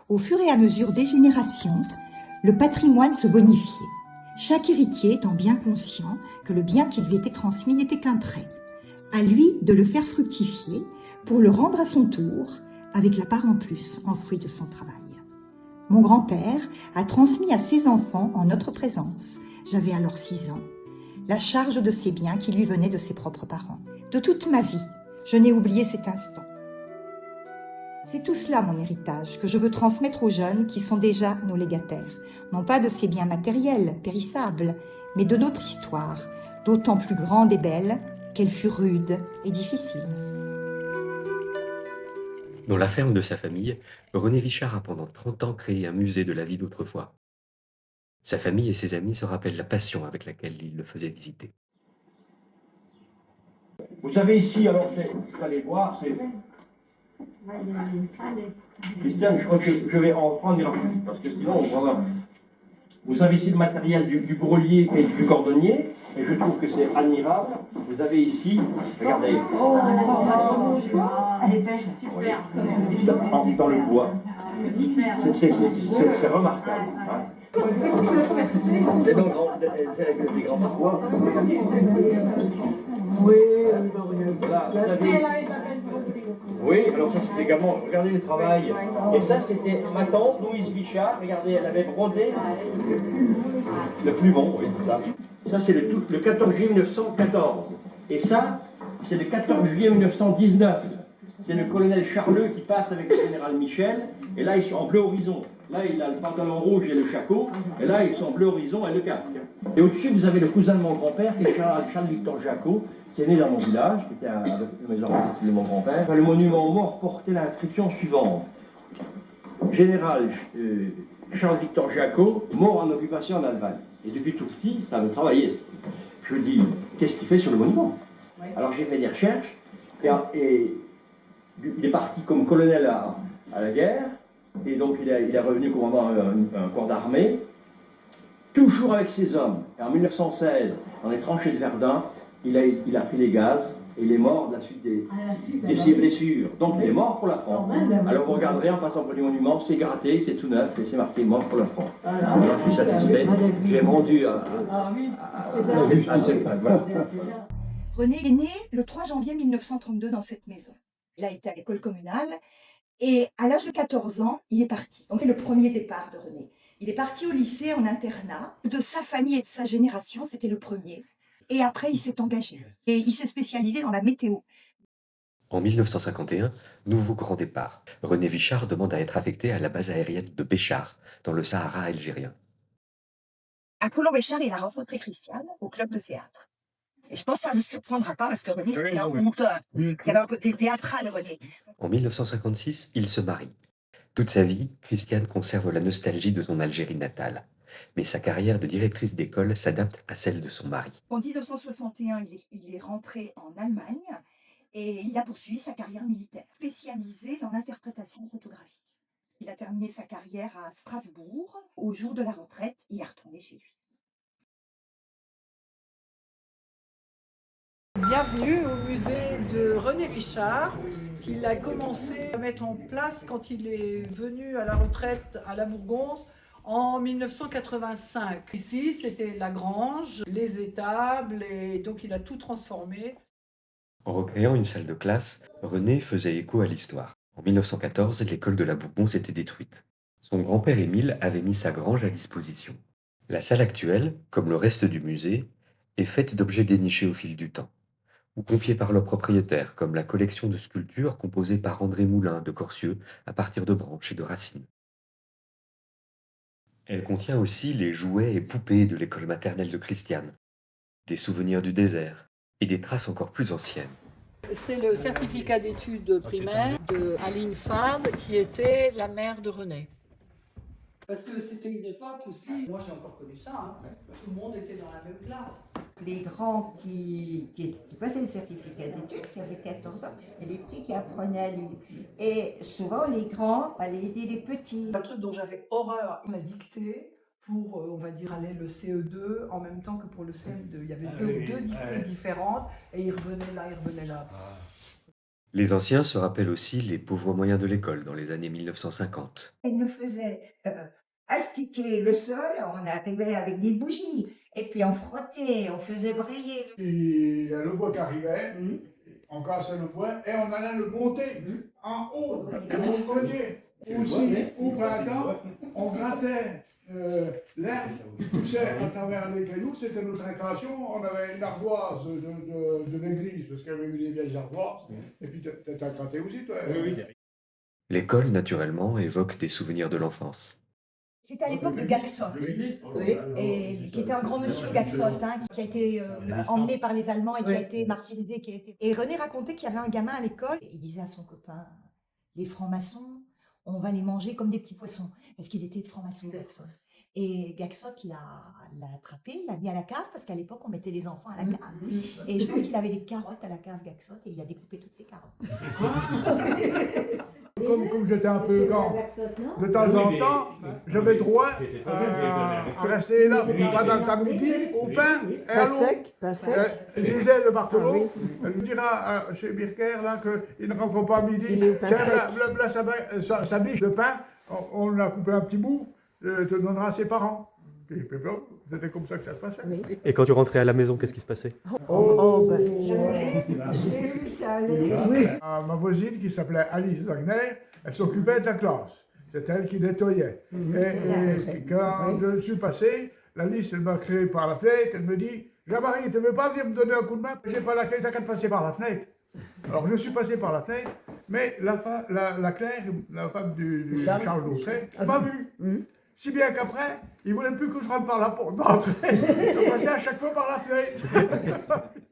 Au fur et à mesure des générations, le patrimoine se bonifiait. Chaque héritier étant bien conscient que le bien qui lui était transmis n'était qu'un prêt. À lui de le faire fructifier pour le rendre à son tour avec la part en plus en fruit de son travail. Mon grand-père a transmis à ses enfants en notre présence, j'avais alors 6 ans, la charge de ces biens qui lui venaient de ses propres parents. De toute ma vie, je n'ai oublié cet instant. C'est tout cela mon héritage que je veux transmettre aux jeunes qui sont déjà nos légataires, non pas de ces biens matériels, périssables, mais de notre histoire, d'autant plus grande et belle qu'elle fut rude et difficile. Dans la ferme de sa famille, René Vichard a pendant 30 ans créé un musée de la vie d'autrefois. Sa famille et ses amis se rappellent la passion avec laquelle il le faisait visiter. Vous savez ici, alors vous allez voir, c'est... Christiane, je crois que je vais en prendre une parce que sinon, voilà. Vous avez ici le matériel du grelier et du cordonnier, et je trouve que c'est admirable. Vous avez ici, regardez. Elle est belle, super. Dans le bois. C'est remarquable. Hein. C'est des grands bois. Oui, là, vous avez... Oui, alors ça c'était également, regardez le travail. Et ça c'était ma tante, Louise Bichard, regardez, elle avait brodé le plumon, oui, c'est ça. Ça c'est le 14 juillet 1914. Et ça, c'est le 14 juillet 1919. C'est le colonel Charleux qui passe avec le général Michel. Et là, ils sont en bleu horizon. Là, il a le pantalon rouge et le shako. Et là, ils sont en bleu horizon et le casque. Et au-dessus, vous avez le cousin de mon grand-père, qui est Charles-Victor Jacot, qui est né dans mon village, qui était à la maison de mon grand-père. Le monument aux morts portait l'inscription suivante. Général Charles-Victor Jacot, mort en occupation en Allemagne. Et depuis tout petit, ça me travaillait. Je me dis, qu'est-ce qu'il fait sur le monument? Alors j'ai fait des recherches, et il est parti comme colonel à la guerre, et donc il est revenu commandant un corps d'armée, toujours avec ses hommes. Et en 1916, dans les tranchées de Verdun, il a pris les gaz, et il est mort de la suite de ses blessures. Donc il est mort pour la France. Alors vous regarderez en passant pour les monuments, c'est gratté, c'est tout neuf, et c'est marqué mort pour la France. Alors je suis satisfait, j'ai rendu à cette page. Voilà. René est né le 3 janvier 1932 dans cette maison. Il a été à l'école communale et à l'âge de 14 ans, il est parti. Donc c'est le premier départ de René. Il est parti au lycée en internat. De sa famille et de sa génération, c'était le premier. Et après, il s'est engagé. Et il s'est spécialisé dans la météo. En 1951, nouveau grand départ. René Vichard demande à être affecté à la base aérienne de Béchar, dans le Sahara algérien. À Collomb-Béchar, il a rencontré Christiane au club de théâtre. Et je pense que ça ne se surprendra pas parce que René, c'était un conteur. Il avait un côté théâtral, René. En 1956, il se marie. Toute sa vie, Christiane conserve la nostalgie de son Algérie natale. Mais sa carrière de directrice d'école s'adapte à celle de son mari. En 1961, il est rentré en Allemagne et il a poursuivi sa carrière militaire, spécialisé dans l'interprétation photographique. Il a terminé sa carrière à Strasbourg. Au jour de la retraite, il est retourné chez lui. Bienvenue au musée de René Vichard, qu'il a commencé à mettre en place quand il est venu à la retraite à la Bourgonce en 1985. Ici, c'était la grange, les étables, et donc il a tout transformé. En recréant une salle de classe, René faisait écho à l'histoire. En 1914, l'école de la Bourgonce était détruite. Son grand-père Émile avait mis sa grange à disposition. La salle actuelle, comme le reste du musée, est faite d'objets dénichés au fil du temps, ou confiés par leurs propriétaires, comme la collection de sculptures composée par André Moulin de Corcieux à partir de branches et de racines. Elle contient aussi les jouets et poupées de l'école maternelle de Christiane, des souvenirs du désert et des traces encore plus anciennes. C'est le certificat d'études primaires de Aline Fard, qui était la mère de René. Parce que c'était une époque aussi, moi j'ai encore connu ça, hein. Tout le monde était dans la même classe. Les grands qui passaient le certificat d'études, qui avaient 14 ans, et les petits qui apprenaient à lire. Et souvent, les grands allaient aider les petits. Un truc dont j'avais horreur, la dictée pour, on va dire, aller le CE2 en même temps que pour le CM2. Il y avait deux dictées différentes et ils revenaient là, ils revenaient là. Les anciens se rappellent aussi les pauvres moyens de l'école dans les années 1950. Elle nous faisait astiquer le sol, on arrivait avec des bougies, et puis on frottait, on faisait briller. Puis il y a le bois qui arrivait, on cassait le bois et on allait le monter en haut de mon grenier. Aussi, au printemps, on grattait l'herbe qui poussait à travers les cailloux, c'était notre récréation. On avait une ardoise de l'église, parce qu'il y avait eu des vieilles ardoises. Et puis t'as gratté aussi, toi. Oui. L'école, naturellement, évoque des souvenirs de l'enfance. C'était à l'époque de Gaxot, et qui était un grand monsieur Gaxot, hein, qui a été emmené par les Allemands et qui a été martyrisé. Et René racontait qu'il y avait un gamin à l'école, et il disait à son copain, les francs-maçons, on va les manger comme des petits poissons, parce qu'il était franc-maçon Gaxot. Et Gaxot l'a attrapé, l'a mis à la cave, parce qu'à l'époque, on mettait les enfants à la cave. Et je pense qu'il avait des carottes à la cave Gaxot, et il a découpé toutes ces carottes. Comme j'étais un peu grand, de temps en temps, j'avais droit à rester là pendant le temps midi, au pain et à l'eau. Pain sec. Je disais le Barthelot, elle nous dira chez Birker qu'il ne rentre pas à midi. Tiens, là, sa biche de pain, on l'a coupé un petit bout, te donnera à ses parents. C'était comme ça que ça se passait. Et quand tu rentrais à la maison, qu'est-ce qui se passait? J'ai lu ça. Ma voisine qui s'appelait Alice Wagner, elle s'occupait de la classe. C'est elle qui nettoyait. Et quand je suis passé, Alice, elle m'a créé par la fenêtre, elle me dit « Jean-Marie, tu ne veux pas venir me donner un coup de main? J'ai pas la clé, t'as qu'à te passer par la fenêtre. » Alors je suis passé par la fenêtre, mais la Claire, la femme du Charles d'Autrey, m'a vu. Si bien qu'après, il ne voulait plus que je rentre par la porte d'entrée. Je passais à chaque fois par la fenêtre.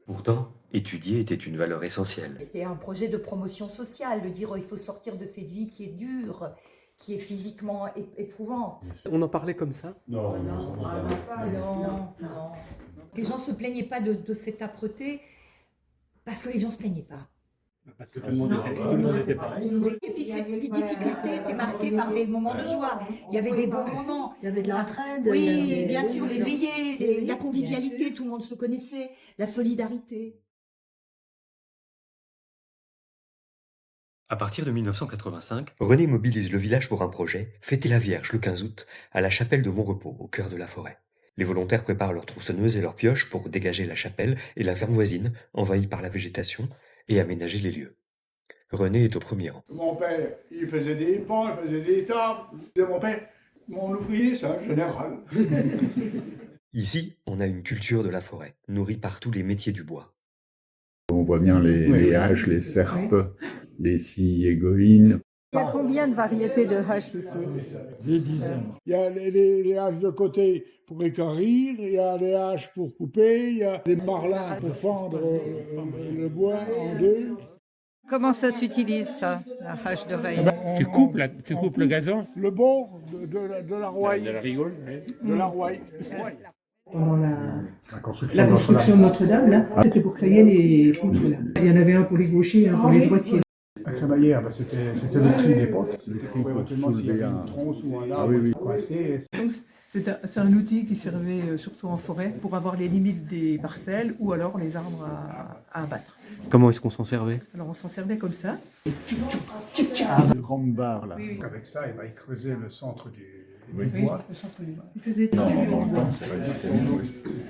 Pourtant, étudier était une valeur essentielle. C'était un projet de promotion sociale, de dire il faut sortir de cette vie qui est dure, qui est physiquement éprouvante. On en parlait comme ça? Non. Les gens ne se plaignaient pas de cette âpreté parce que les gens ne se plaignaient pas. Parce que tout le monde était pareil. Et puis cette difficulté était marquée par des moments de joie. Il y avait des bons moments. Il y avait de l'entraide. Oui, bien sûr, les veillées, la convivialité, tout le monde se connaissait, la solidarité. À partir de 1985, René mobilise le village pour un projet, fêter la Vierge le 15 août, à la chapelle de Montrepos, au cœur de la forêt. Les volontaires préparent leurs tronçonneuses et leurs pioches pour dégager la chapelle et la ferme voisine, envahie par la végétation, et aménager les lieux. René est au premier rang. Mon père, il faisait des pans, il faisait des tables. Et mon père, mon ouvrier, c'est un général. Ici, on a une culture de la forêt, nourrie par tous les métiers du bois. On voit bien les haches, les serpes, les scies égoïnes. Il y a combien de variétés de haches ici? Des dizaines. Il y a les haches de côté pour équarrir, il y a les haches pour couper, il y a des marlins pour fendre le bois en deux. Comment ça s'utilise, ça, la hache d'oreille? Tu coupes le gazon? Le bord de la rouaille. De la rigole, oui. De la rouaille. Pendant la construction de Notre-Dame, là, c'était pour tailler les poutres. Là. Il y en avait un pour les gauchers et un pour les droitiers. La crémaillère, c'était le tri d'époque. Éventuellement, s'il y avait une tronche ou un arbre coincé. Donc, c'est un outil qui servait surtout en forêt pour avoir les limites des parcelles ou alors les arbres à abattre. Comment est-ce qu'on s'en servait? Alors on s'en servait comme ça. Une grande barre, là. Oui. Avec ça, il creusait le centre du Oui, bois. le centre du bois. Il faisait tout en bois.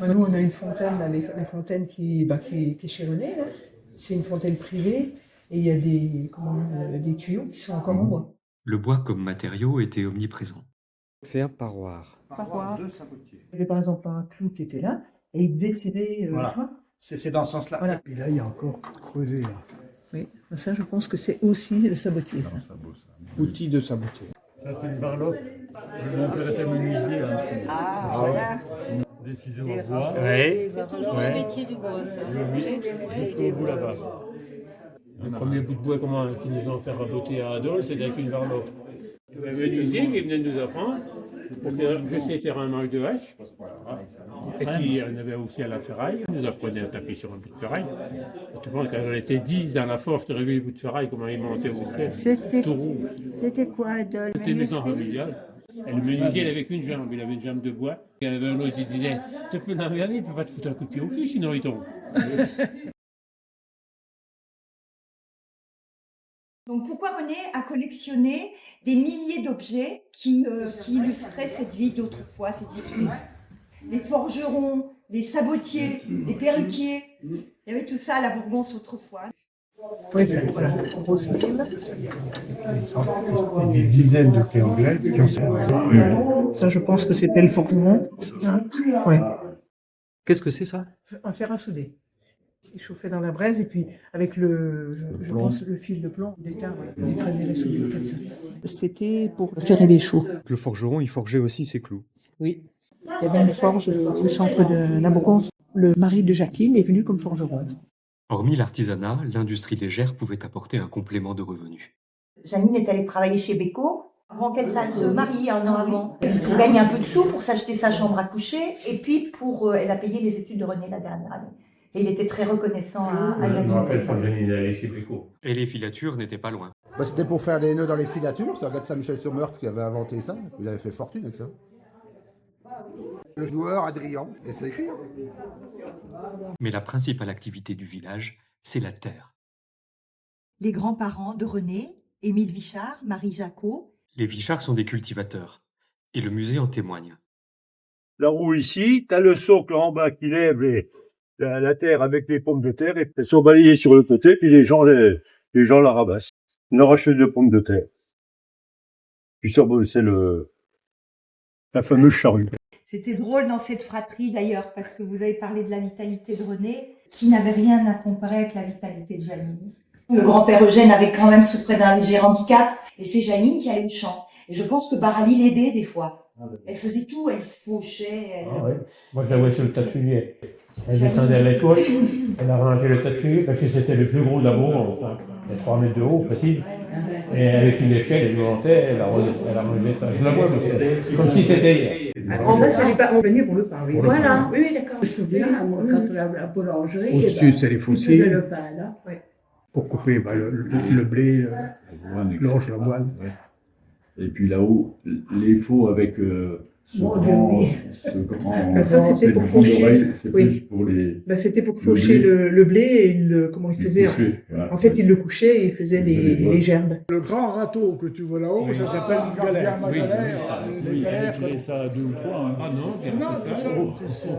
Nous, on a une fontaine, là, la fontaine qui est chez René. C'est une fontaine privée et il y a des tuyaux qui sont encore en bois. Le bois comme matériau était omniprésent. C'est un parroir. Deux sabotiers. Il y avait par exemple un clou qui était là et il devait tirer Voilà. quoi. C'est dans ce sens-là. Voilà. Et là, il y a encore creusé. Là. Oui, ça je pense que c'est aussi le sabotier. Ça. Outil de sabotier. Ça, c'est une varlope. Mon père était menuisier. Voilà. Des ciseaux en bois. C'est toujours le métier du bois, ça. Jusqu'au bout là-bas. Le premier bout de bois qu'ils nous ont fait raboter à Adol, c'était avec une varlope. Le menuisier qui venait de nous apprendre. Je sais faire un manche de hache. Et puis on avait aussi à la ferraille. On nous apprenait à taper sur un bout de ferraille. Tout le monde, quand on était 10 dans la forge, tu avais vu le bout de ferraille, comment il montait au ciel. Tout rouge. C'était quoi, Adol? C'était une maison familiale. Et le menuisier, il avait qu'une jambe. Il avait une jambe de bois. Il y en avait un autre qui disait, tu peux l'en regarder, il ne peut pas te foutre un coup de pied au cul, sinon il tombe. Donc pourquoi René a collectionné des milliers d'objets qui illustraient cette vie d'autrefois, cette vie primitive. Les forgerons, les sabotiers, les perruquiers, il y avait tout ça à la Bourgonce autrefois. Oui, voilà, grosse livre. Des dizaines de clés anglaises qui ont Ça, je pense que c'était le forgeron. Ouais. Qu'est-ce que c'est ça? Un fer à souder. Il chauffait dans la braise et puis avec je pense le fil de plomb d'étain, ils écrasaient les soudures comme ça. C'était pour faire les chauds. Le forgeron, il forgeait aussi ses clous. Oui. Il y avait une forge au centre de la Bourgonce. Le mari de Jacqueline est venu comme forgeron. Hormis l'artisanat, l'industrie légère pouvait apporter un complément de revenus. Janine est allée travailler chez Beko avant qu'elle se marie un an avant. Pour gagner un peu de sous, pour s'acheter sa chambre à coucher, et puis elle a payé les études de René la dernière année. Et il était très reconnaissant à Janine. Je me rappelle quand Janine est allée chez Beko. Et les filatures n'étaient pas loin. C'était pour faire les nœuds dans les filatures, c'est Agathe Saint-Michel-sur-Meurthe qui avait inventé ça. Il avait fait fortune avec ça. Le joueur Adrien, et c'est écrit. Mais la principale activité du village, c'est la terre. Les grands-parents de René, Émile Vichard, Marie Jacot. Les Vichards sont des cultivateurs, et le musée en témoigne. La roue ici, t'as le socle en bas qui lève la terre avec les pommes de terre, et elles sont balayées sur le côté, puis les gens la rabassent. Une arracheuse de pommes de terre. Puis ça, c'est la fameuse charrue. C'était drôle dans cette fratrie d'ailleurs, parce que vous avez parlé de la vitalité de René, qui n'avait rien à comparer avec la vitalité de Janine. Le grand-père Eugène avait quand même souffert d'un léger handicap, et c'est Janine qui allait au champ. Et je pense que Barali l'aidait des fois. Elle faisait tout, elle fauchait. Ah ouais. Moi, je la vois sur le tas de fumier. Elle descendait à la toile, elle a rangé le tas de fumier parce que c'était le plus gros d'abord, il y a 3 mètres de haut, facile. Et avec une échelle, elle montait, elle a rangé ça. Je la vois, comme si c'était hier. En bas, ça n'est pas en venir pour le pain. Oui. Voilà. Oui, d'accord. Je me souviens, quand la boulangerie. Au-dessus, c'est les fossiers. Le pain, là. Oui. Pour couper le blé, l'orge, l'avoine. Ouais. Et puis là-haut, les faux avec ce grand ça, c'était pour faucher. C'est plus pour les. C'était pour faucher le blé et comment il faisait. Voilà. En fait, il le couchait et il faisait les gerbes. Le grand râteau que tu vois là-haut, ça s'appelle une galère. Oui, elle faisait ça à 2 ou 3. Ah non,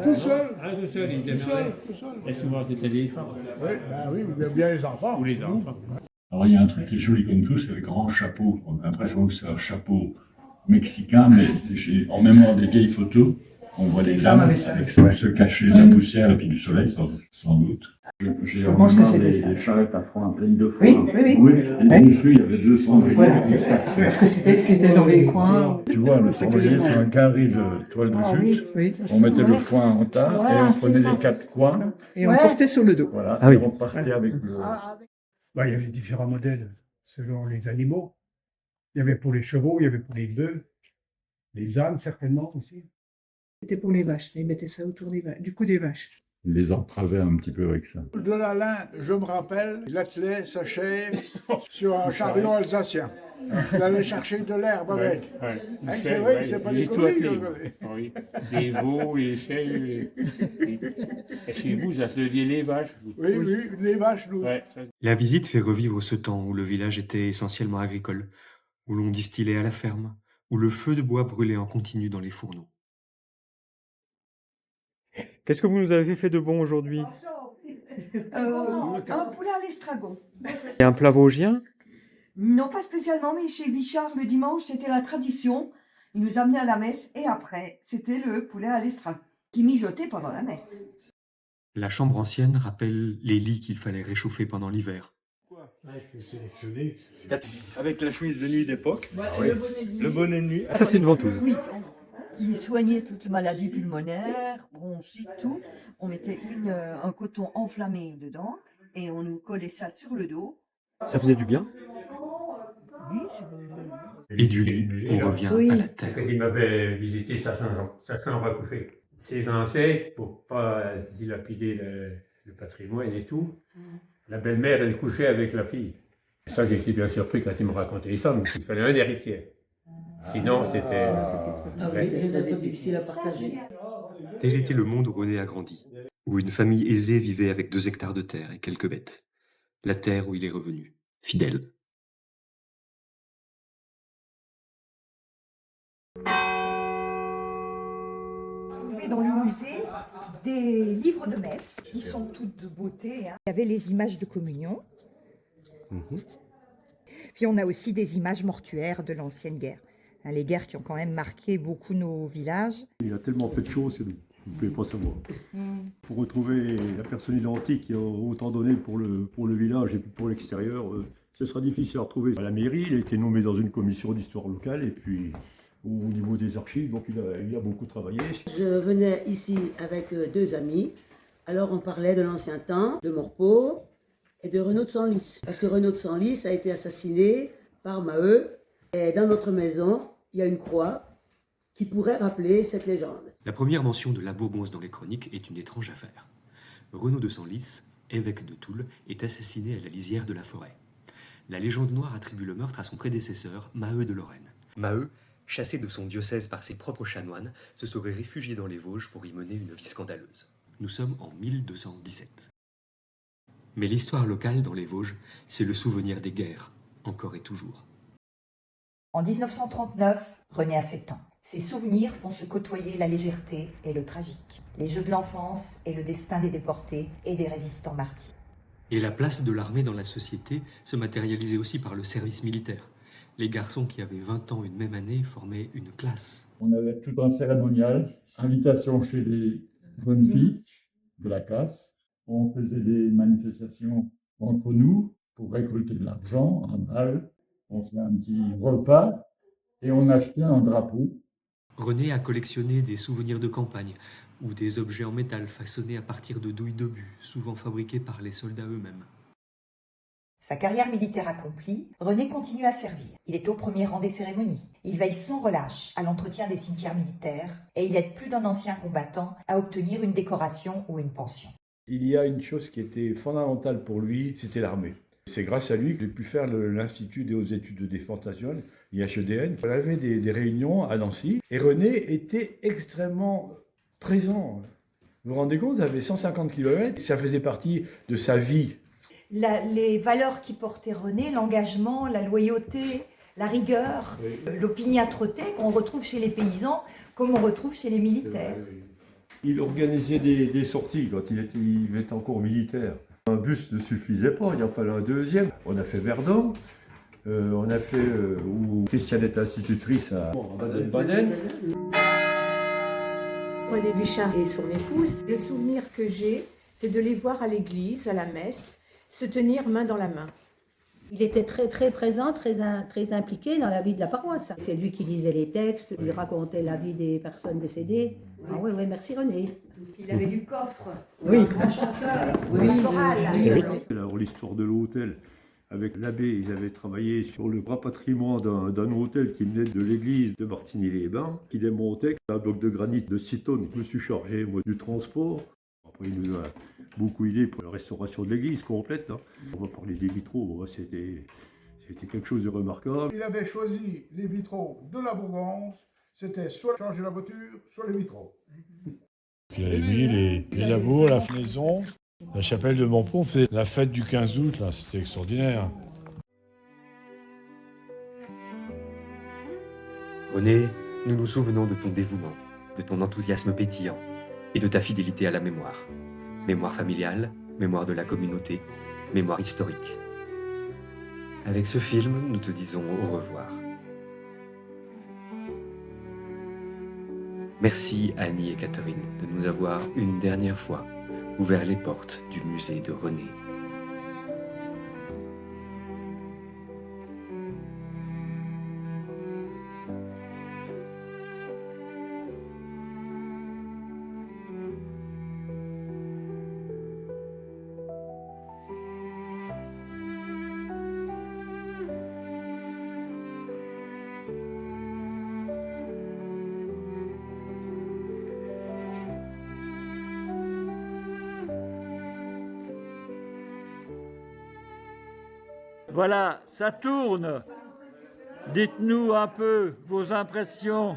tout seul. Ah, tout seul, il démarrait. Et souvent, c'était les femmes. Oui, vous avez bien les enfants. Ou les enfants. Alors il y a un truc qui est joli comme tout, c'est le grand chapeau. On a l'impression que c'est un chapeau mexicain, mais en mémoire des vieilles photos, on voit des dames avec se cacher de la poussière et puis du soleil, sans doute. J'ai en mémoire des charrettes à foin pleines de foin. Oui. Et dessus, il y avait 2 cendriers. Voilà, c'est ça. Parce que c'était ce qui était dans les coins. Tu vois, le cendrier, c'est un carré de toile de jute. Oui. On mettait le foin en tas et on prenait les 4 coins. Et on portait sur le dos. Voilà, Ah oui. et on partait avec le... Il y avait différents modèles selon les animaux. Il y avait pour les chevaux, il y avait pour les bœufs, les ânes certainement aussi. C'était pour les vaches. Ils mettaient ça autour du cou des vaches. Il les entravait un petit peu avec ça. De la lin, je me rappelle, il attelait sa chair sur un chariot alsacien. Il allait chercher de l'herbe avec. C'est vrai, c'est pas des conneries. Oui, les veaux, les chèvres. Et chez vous, vous appeliez les vaches. Oui, les vaches, nous. Ouais, la visite fait revivre ce temps où le village était essentiellement agricole, où l'on distillait à la ferme, où le feu de bois brûlait en continu dans les fourneaux. Qu'est-ce que vous nous avez fait de bon aujourd'hui? Un poulet à l'estragon. Et un plat vosgien? Non, pas spécialement, mais chez Vichard, le dimanche, c'était la tradition. Il nous amenait à la messe et après, c'était le poulet à l'estragon qui mijotait pendant la messe. La chambre ancienne rappelle les lits qu'il fallait réchauffer pendant l'hiver. Je suis sélectionné. Avec la chemise de nuit d'époque. Le bonnet de nuit. Ça, c'est une ventouse. Oui, qui soignait toutes les maladies pulmonaires, bronchites, tout. On mettait un coton enflammé dedans et on nous collait ça sur le dos. Ça faisait du bien? Oui, Et du lit, on revient à la terre. Quand il m'avait visité sa chambre à coucher. Ses ancêtres, pour pas dilapider le patrimoine et tout, la belle-mère, elle couchait avec la fille. Ça, j'ai été bien surpris quand il me racontait ça, donc il fallait un héritier. Sinon, c'était... difficile à partager. Tel était le monde où René a grandi, où une famille aisée vivait avec 2 hectares de terre et quelques bêtes. La terre où il est revenu, fidèle. Vous trouvez dans le musée des livres de messe qui sont toutes de beauté. Il y avait les images de communion. Puis on a aussi des images mortuaires de l'ancienne guerre. Les guerres qui ont quand même marqué beaucoup nos villages. Il a tellement fait de choses que vous ne pouvez pas savoir. Pour retrouver la personne identique qui a autant donné pour le village et puis pour l'extérieur, ce sera difficile à retrouver. À la mairie, il a été nommé dans une commission d'histoire locale et puis au niveau des archives, donc il a beaucoup travaillé. Je venais ici avec deux amis. Alors on parlait de l'ancien temps, de Morpeau et de Renaud de Senlis. Parce que Renaud de Senlis a été assassiné par Maheu. Et dans notre maison, il y a une croix qui pourrait rappeler cette légende. La première mention de la Bourgonce dans les chroniques est une étrange affaire. Renaud de Senlis, évêque de Toul, est assassiné à la lisière de la forêt. La légende noire attribue le meurtre à son prédécesseur, Maheu de Lorraine. Maheu, chassé de son diocèse par ses propres chanoines, se serait réfugié dans les Vosges pour y mener une vie scandaleuse. Nous sommes en 1217. Mais l'histoire locale dans les Vosges, c'est le souvenir des guerres, encore et toujours. En 1939, René a 7 ans. Ses souvenirs font se côtoyer la légèreté et le tragique, les jeux de l'enfance et le destin des déportés et des résistants martyrs. Et la place de l'armée dans la société se matérialisait aussi par le service militaire. Les garçons qui avaient 20 ans une même année formaient une classe. On avait tout un cérémonial, invitation chez les jeunes filles de la classe. On faisait des manifestations entre nous pour récolter de l'argent, un bal. On faisait un petit repas et on achetait un drapeau. René a collectionné des souvenirs de campagne ou des objets en métal façonnés à partir de douilles d'obus, souvent fabriqués par les soldats eux-mêmes. Sa carrière militaire accomplie, René continue à servir. Il est au premier rang des cérémonies. Il veille sans relâche à l'entretien des cimetières militaires et il aide plus d'un ancien combattant à obtenir une décoration ou une pension. Il y a une chose qui était fondamentale pour lui, c'était l'armée. C'est grâce à lui que j'ai pu faire l'Institut des hautes études de défense nationale, l'IHEDN. On avait des réunions à Nancy et René était extrêmement présent. Vous vous rendez compte, il avait 150 km, ça faisait partie de sa vie. Les valeurs qui portaient René, l'engagement, la loyauté, la rigueur, l'opiniâtreté qu'on retrouve chez les paysans comme on retrouve chez les militaires. Il organisait des sorties quand il était encore militaire. Un bus ne suffisait pas, il en fallait un deuxième. On a fait Verdun, on a fait où Christiane est institutrice à Baden-Baden. René Buchard et son épouse, le souvenir que j'ai, c'est de les voir à l'église, à la messe, se tenir main dans la main. Il était très présent, très impliqué dans la vie de la paroisse. C'est lui qui lisait les textes, il racontait la vie des personnes décédées. Ah oui, merci René. Il avait du coffre, oui. Un grand chanteur, oui, un choral. Alors l'histoire de l'hôtel, avec l'abbé, ils avaient travaillé sur le rapatriement d'un hôtel qui venait de l'église de Martigny-les-Bains, qui démontait un bloc de granit de 6 tonnes. Je me suis chargé moi, du transport. Après, il nous a beaucoup aidé pour la restauration de l'église complète. Hein. On va parler des vitraux, c'était quelque chose de remarquable. Il avait choisi les vitraux de la Bourgonce, c'était soit changer la voiture, soit les vitraux. Il avait mis les labos, la maison, la chapelle de Morpeau, on faisait la fête du 15 août, là, c'était extraordinaire. René, nous nous souvenons de ton dévouement, de ton enthousiasme pétillant et de ta fidélité à la mémoire. Mémoire familiale, mémoire de la communauté, mémoire historique. Avec ce film, nous te disons au revoir. Merci Annie et Catherine de nous avoir une dernière fois ouvert les portes du musée de René. Voilà, ça tourne. Dites-nous un peu vos impressions.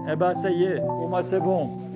Eh ben, ça y est, pour moi c'est bon.